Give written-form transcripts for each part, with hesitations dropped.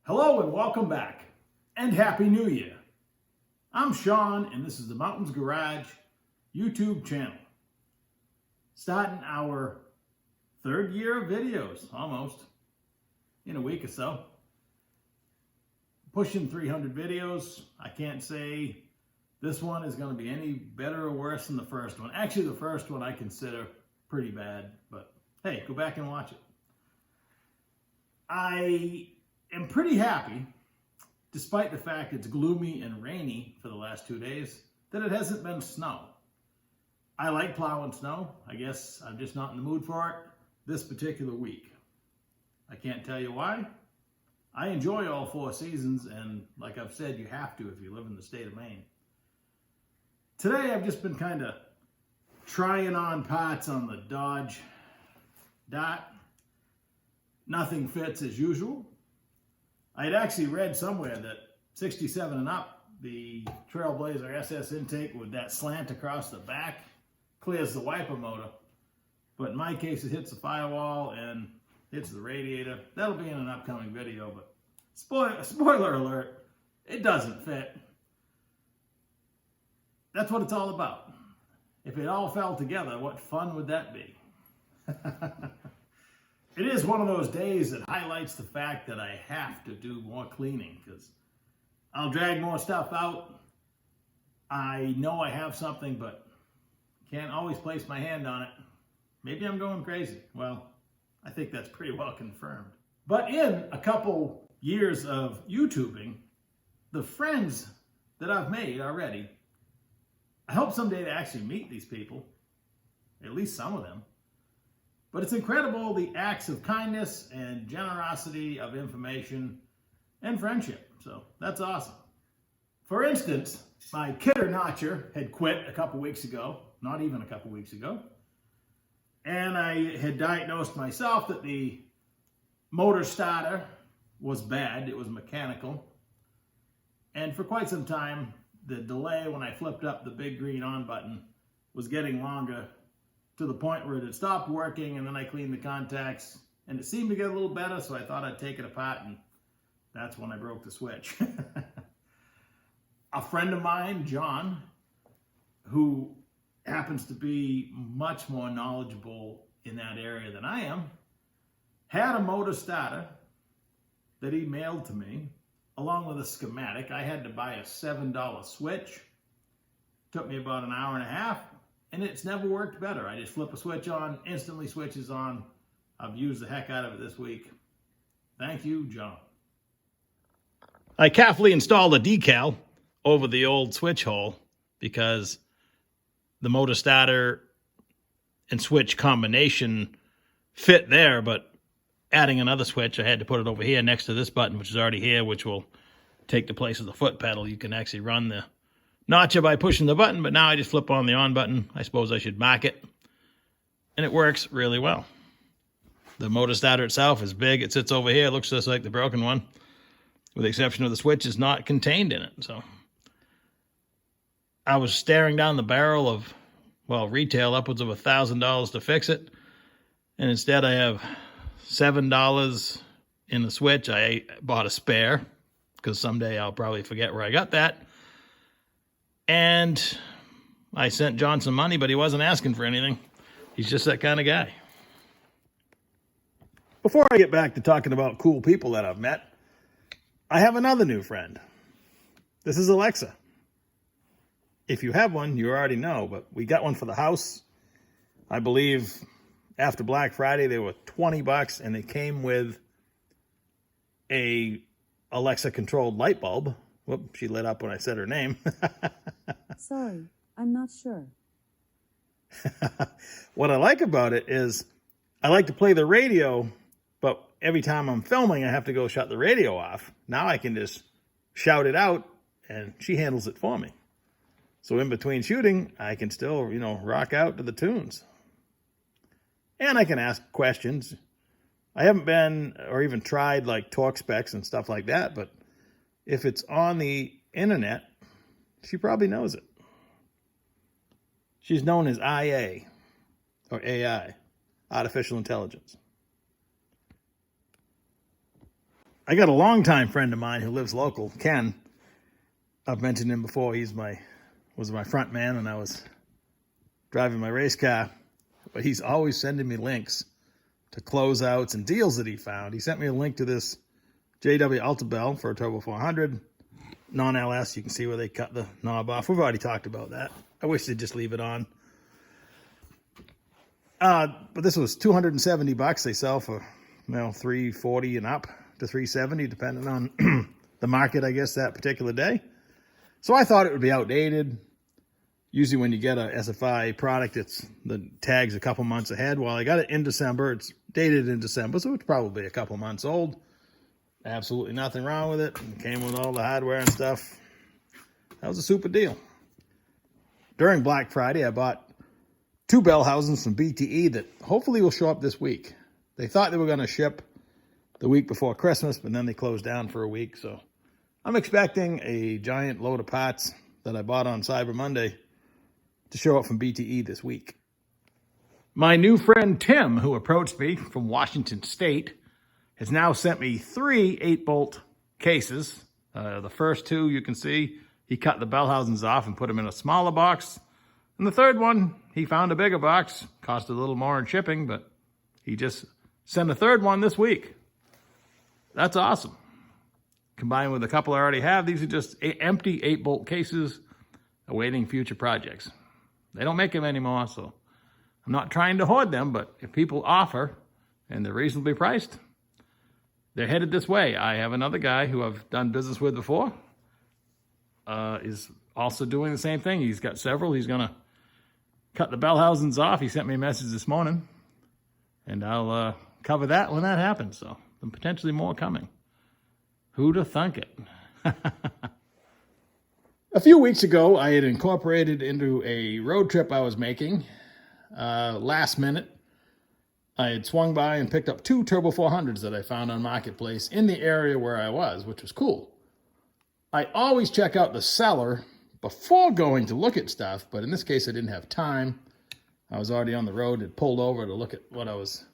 Hello and welcome back, and Happy New Year. I'm Sean, and this is the Mountains Garage YouTube channel. Starting our third year of videos, almost, in a week or so. Pushing 300 videos. I can't say this one is going to be any better or worse than the first one. Actually, the first one I consider pretty bad, but hey, go back and watch it. I am pretty happy, despite the fact it's gloomy and rainy for the last 2 days, that it hasn't been snow. I like plowing snow. I guess I'm just not in the mood for it this particular week. I can't tell you why. I enjoy all 4 seasons, and like I've said, you have to if you live in the state of Maine. Today I've just been kind of trying on parts on the Dodge Dart. Nothing fits as usual. I had actually read somewhere that 67 and up, the Trailblazer SS intake with that slant across the back clears the wiper motor. But in my case, it hits the firewall and hits the radiator. That'll be in an upcoming video, but spoiler alert, it doesn't fit. That's what it's all about. If it all fell together, what fun would that be? It is one of those days that highlights the fact that I have to do more cleaning because I'll drag more stuff out. I know I have something, but can't always place my hand on it. Maybe I'm going crazy. Well, I think that's pretty well confirmed. But in a couple years of YouTubing, the friends that I've made already, I hope someday to actually meet these people, at least some of them. But it's incredible the acts of kindness and generosity of information and friendship. So that's awesome. For instance, my kidder notcher had quit a couple weeks ago, not even a couple weeks ago. And I had diagnosed myself that the motor starter was bad. It was mechanical. And for quite some time, the delay when I flipped up the big green on button was getting longer, to the point where it had stopped working, and then I cleaned the contacts and it seemed to get a little better, so I thought I'd take it apart, and that's when I broke the switch. A friend of mine, John, who happens to be much more knowledgeable in that area than I am, had a motor starter that he mailed to me along with a schematic. I had to buy a $7 switch. Took me about an hour and a half. And it's never worked better. I just flip a switch on, instantly switches on. I've used the heck out of it this week. Thank you, John. I carefully installed a decal over the old switch hole because the motor starter and switch combination fit there, but adding another switch, I had to put it over here next to this button, which is already here, which will take the place of the foot pedal. You can actually run the notcher by pushing the button, but now I just flip on the on button. I suppose I should mark it. And it works really well. The motor starter itself is big. It sits over here. It looks just like the broken one, with the exception of the switch is not contained in it. So I was staring down the barrel of, well, retail upwards of $1,000 to fix it. And instead I have $7 in the switch. I bought a spare because someday I'll probably forget where I got that. And I sent John some money, but he wasn't asking for anything. He's just that kind of guy. Before I get back to talking about cool people that I've met, I have another new friend. This is Alexa. If you have one, you already know, but we got one for the house. I believe after Black Friday, they were $20, and they came with a Alexa-controlled light bulb. Whoop, she lit up when I said her name. Sorry, I'm not sure. What I like about it is I like to play the radio, but every time I'm filming, I have to go shut the radio off. Now I can just shout it out, and she handles it for me. So in between shooting, I can still, rock out to the tunes. And I can ask questions. I haven't been or even tried like torque specs and stuff like that, but if it's on the internet, she probably knows it. She's known as IA, or AI, Artificial Intelligence. I got a longtime friend of mine who lives local, Ken. I've mentioned him before. He was my front man when I was driving my race car. But he's always sending me links to closeouts and deals that he found. He sent me a link to this JW Alta Bell for a Turbo 400. Non-LS, you can see where they cut the knob off. We've already talked about that. I wish they'd just leave it on. But this was $270. They sell for, $340 and up to $370, depending on the market, I guess, that particular day. So I thought it would be outdated. Usually when you get a SFI product, the tag's a couple months ahead. Well, I got it in December. It's dated in December, so it's probably a couple months old. Absolutely nothing wrong with it. It came with all the hardware and stuff. That was a super deal. During Black Friday, I bought 2 bell housings from BTE that hopefully will show up this week. They thought they were going to ship the week before Christmas, but then they closed down for a week. So I'm expecting a giant load of parts that I bought on Cyber Monday to show up from BTE this week. My new friend Tim, who approached me from Washington State, has now sent me 3 8-bolt cases. The first 2, you can see, he cut the bell housings off and put them in a smaller box. And the third one, he found a bigger box. Cost a little more in shipping, but he just sent a third one this week. That's awesome. Combined with a couple I already have, these are just empty 8-bolt cases awaiting future projects. They don't make them anymore, so I'm not trying to hoard them, but if people offer and they're reasonably priced, they're headed this way. I have another guy who I've done business with before, is also doing the same thing. He's got several. He's going to cut the bell housings off. He sent me a message this morning, and I'll cover that when that happens. So, and potentially more coming. Who'd have thunk it? A few weeks ago, I had incorporated into a road trip I was making. Last minute, I had swung by and picked up 2 Turbo 400s that I found on Marketplace in the area where I was, which was cool. I always check out the seller before going to look at stuff, but in this case, I didn't have time. I was already on the road, had pulled over to look at what I was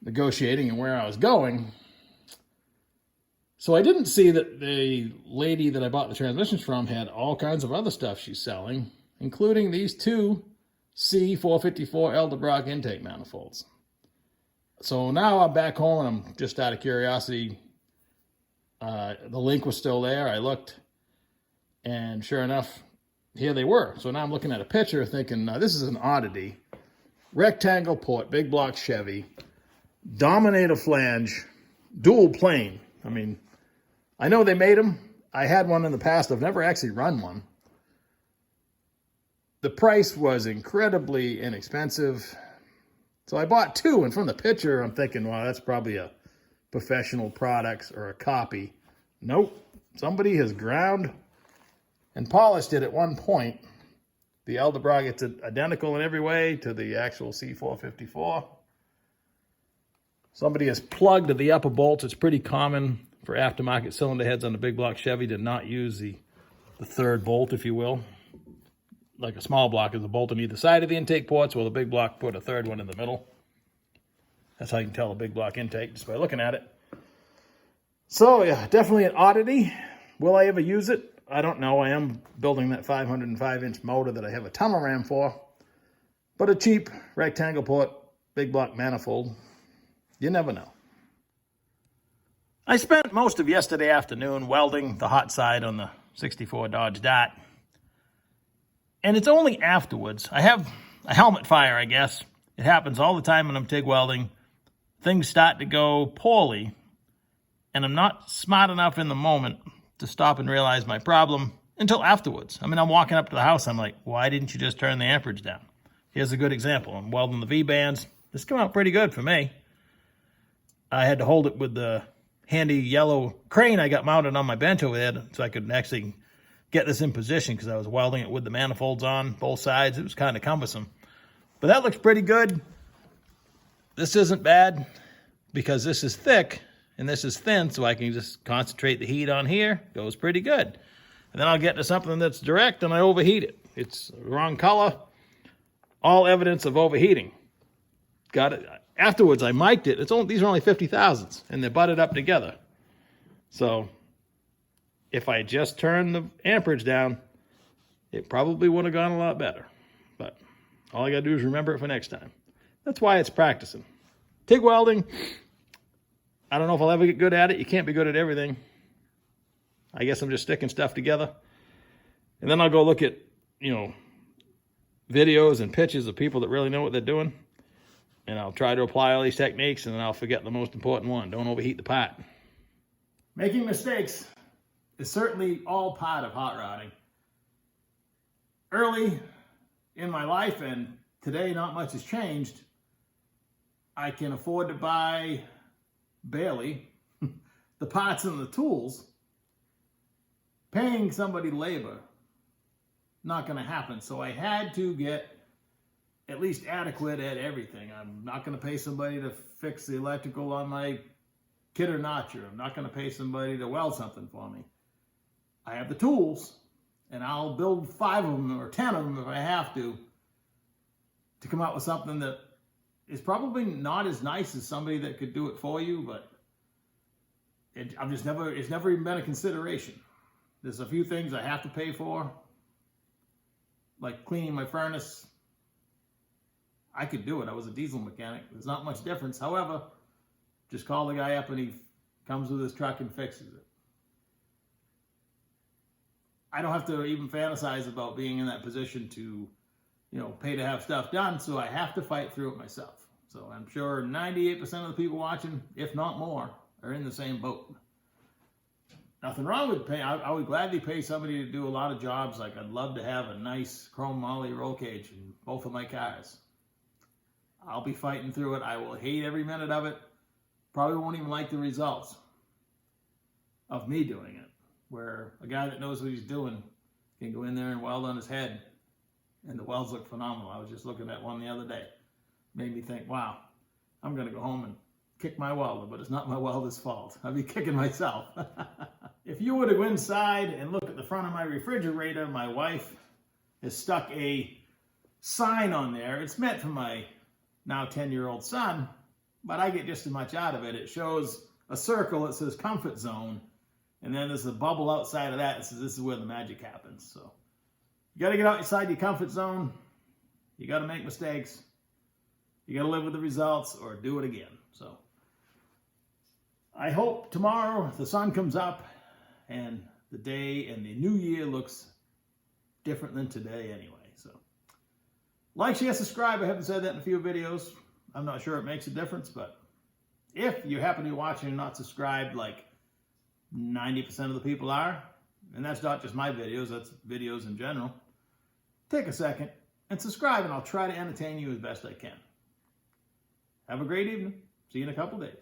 negotiating and where I was going. So I didn't see that the lady that I bought the transmissions from had all kinds of other stuff she's selling, including these 2 C454 Eldebrock intake manifolds. So now I'm back home, and I'm just out of curiosity. The link was still there. I looked, and sure enough, here they were. So now I'm looking at a picture thinking, this is an oddity. Rectangle port, big block Chevy, Dominator flange, dual plane. I mean, I know they made them. I had one in the past. I've never actually run one. The price was incredibly inexpensive. So I bought 2, and from the picture, I'm thinking, wow, that's probably a professional product or a copy. Nope. Somebody has ground and polished it at one point. The Eldebrock, it's identical in every way to the actual C454. Somebody has plugged the upper bolts. It's pretty common for aftermarket cylinder heads on the big block Chevy to not use the third bolt, if you will. Like a small block is a bolt on either side of the intake ports, while the big block put a third one in the middle. That's how you can tell a big block intake, just by looking at it. So yeah, definitely an oddity. Will I ever use it? I don't know. I am building that 505-inch motor that I have a tunnel ram for. But a cheap rectangle port, big block manifold, you never know. I spent most of yesterday afternoon welding the hot side on the 64 Dodge Dart. And it's only afterwards. I have a helmet fire, I guess. It happens all the time when I'm TIG welding. Things start to go poorly, and I'm not smart enough in the moment to stop and realize my problem until afterwards. I mean, I'm walking up to the house. I'm like, why didn't you just turn the amperage down? Here's a good example. I'm welding the V-bands. This came out pretty good for me. I had to hold it with the handy yellow crane I got mounted on my bench over there so I could actually get this in position because I was welding it with the manifolds on both sides. It was kind of cumbersome. But that looks pretty good. This isn't bad because this is thick and this is thin, so I can just concentrate the heat on here. Goes pretty good. And then I'll get to something that's direct and I overheat it. It's the wrong color. All evidence of overheating. got it. Afterwards, I mic'd it. These are only 50,000s, and they're butted up together. So if I just turned the amperage down, it probably would have gone a lot better. But all I got to do is remember it for next time. That's why it's practicing. TIG welding, I don't know if I'll ever get good at it. You can't be good at everything. I guess I'm just sticking stuff together. And then I'll go look at, videos and pictures of people that really know what they're doing. And I'll try to apply all these techniques, and then I'll forget the most important one. Don't overheat the pot. Making mistakes is certainly all part of hot rodding. Early in my life, and today not much has changed, I can afford to buy barely the parts and the tools. Paying somebody labor, not going to happen. So I had to get at least adequate at everything. I'm not going to pay somebody to fix the electrical on my kit or notcher. I'm not going to pay somebody to weld something for me. I have the tools, and I'll build 5 of them or 10 of them if I have to come out with something that is probably not as nice as somebody that could do it for you, but it's never even been a consideration. There's a few things I have to pay for, like cleaning my furnace. I could do it. I was a diesel mechanic. There's not much difference. However, just call the guy up and he comes with his truck and fixes it. I don't have to even fantasize about being in that position to, pay to have stuff done, so I have to fight through it myself. So I'm sure 98% of the people watching, if not more, are in the same boat. Nothing wrong with paying. I would gladly pay somebody to do a lot of jobs. Like I'd love to have a nice chrome moly roll cage in both of my cars. I'll be fighting through it. I will hate every minute of it. Probably won't even like the results of me doing it. Where a guy that knows what he's doing can go in there and weld on his head, and the welds look phenomenal. I was just looking at one the other day. Made me think, wow, I'm going to go home and kick my welder, but it's not my welder's fault. I'll be kicking myself. If you were to go inside and look at the front of my refrigerator, my wife has stuck a sign on there. It's meant for my now 10-year-old son, but I get just as much out of it. It shows a circle that says comfort zone, and then there's a bubble outside of that that says this is where the magic happens. So you got to get outside your comfort zone. You got to make mistakes. You got to live with the results or do it again. So I hope tomorrow the sun comes up and the day and the new year looks different than today anyway. So like, share, subscribe. I haven't said that in a few videos. I'm not sure it makes a difference, but if you happen to be watching and not subscribed like 90% of the people are, and that's not just my videos, that's videos in general, take a second and subscribe, and I'll try to entertain you as best I can. Have a great evening. See you in a couple days.